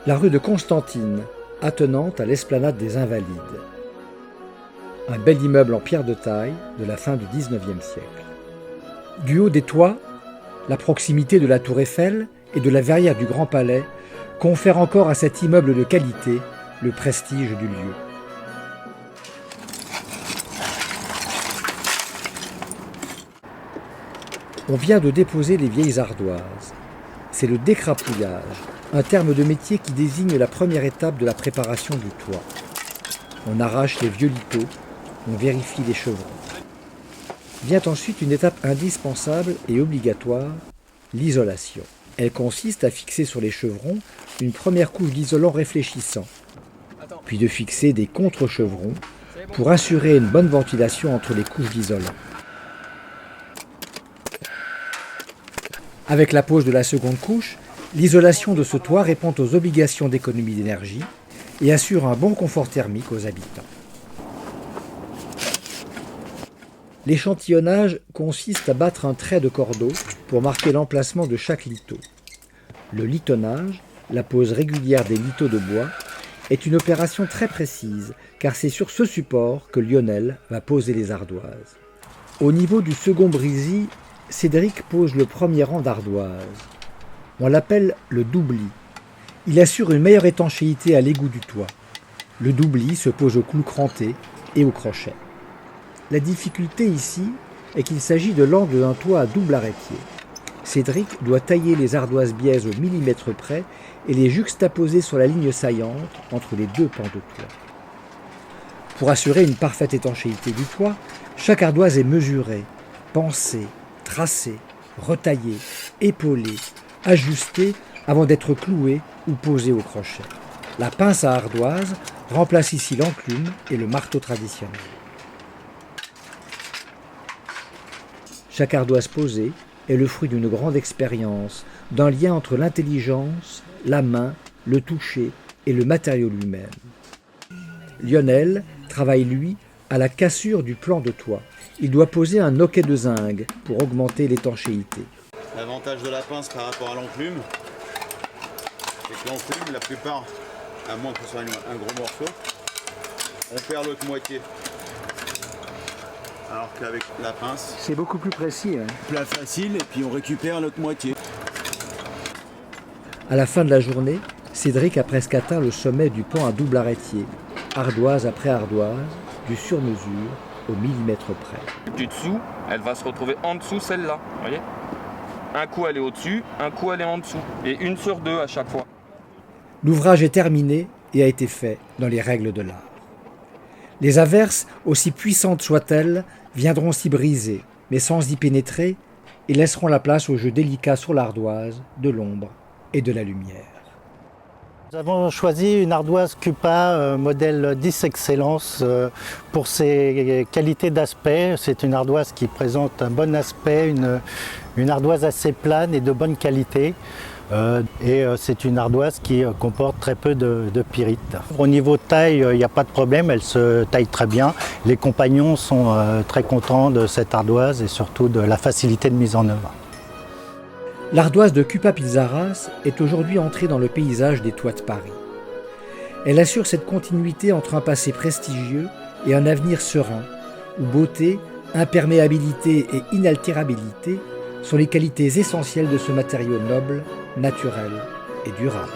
La rue de Constantine, attenante à l'esplanade des Invalides. Un bel immeuble en pierre de taille de la fin du XIXe siècle. Du haut des toits, la proximité de la tour Eiffel et de la verrière du Grand Palais confère encore à cet immeuble de qualité le prestige du lieu. On vient de déposer les vieilles ardoises. C'est le décrapouillage, un terme de métier qui désigne la première étape de la préparation du toit. On arrache les vieux liteaux, on vérifie les chevrons. Vient ensuite une étape indispensable et obligatoire, l'isolation. Elle consiste à fixer sur les chevrons une première couche d'isolant réfléchissant, puis de fixer des contre-chevrons pour assurer une bonne ventilation entre les couches d'isolant. Avec la pose de la seconde couche, l'isolation de ce toit répond aux obligations d'économie d'énergie et assure un bon confort thermique aux habitants. L'échantillonnage consiste à battre un trait de cordeau pour marquer l'emplacement de chaque liteau. Le litonnage, la pose régulière des liteaux de bois, est une opération très précise car c'est sur ce support que Lionel va poser les ardoises. Au niveau du second brésis, Cédric pose le premier rang d'ardoises. On l'appelle le doubli. Il assure une meilleure étanchéité à l'égout du toit. Le doubli se pose au clou cranté et au crochet. La difficulté ici est qu'il s'agit de l'angle d'un toit à double arrêtier. Cédric doit tailler les ardoises biaises au millimètre près et les juxtaposer sur la ligne saillante entre les deux pans de toit. Pour assurer une parfaite étanchéité du toit, chaque ardoise est mesurée, pensée, tracée, retaillée, épaulée, ajustée avant d'être clouée ou posée au crochet. La pince à ardoise remplace ici l'enclume et le marteau traditionnel. Chaque ardoise posée est le fruit d'une grande expérience, d'un lien entre l'intelligence, la main, le toucher et le matériau lui-même. Lionel travaille, lui, à la cassure du plan de toit. Il doit poser un noquet de zinc pour augmenter l'étanchéité. L'avantage de la pince par rapport à l'enclume, c'est que l'enclume, la plupart, à moins que ce soit un gros morceau, on perd l'autre moitié. Alors qu'avec la pince, C'est beaucoup plus précis. plus facile et puis on récupère l'autre moitié. À la fin de la journée, Cédric a presque atteint le sommet du pan à double arrêtier, ardoise après ardoise, du sur-mesure au millimètre près. Du dessous, elle va se retrouver en dessous celle-là, vous voyez ? Un coup elle est au-dessus, un coup elle est en dessous. Et une sur deux à chaque fois. L'ouvrage est terminé et a été fait dans les règles de l'art. Les averses, aussi puissantes soient-elles, viendront s'y briser, mais sans y pénétrer, et laisseront la place au jeu délicat sur l'ardoise, de l'ombre et de la lumière. Nous avons choisi une ardoise Cupa modèle 10 Excellence pour ses qualités d'aspect. C'est une ardoise qui présente un bon aspect, une ardoise assez plane et de bonne qualité. C'est une ardoise qui comporte très peu de pyrite. Au niveau taille, il n'y a pas de problème, elle se taille très bien. Les compagnons sont très contents de cette ardoise et surtout de la facilité de mise en œuvre. L'ardoise de Cupa Pizarras est aujourd'hui entrée dans le paysage des toits de Paris. Elle assure cette continuité entre un passé prestigieux et un avenir serein, où beauté, imperméabilité et inaltérabilité sont les qualités essentielles de ce matériau noble, naturel et durable.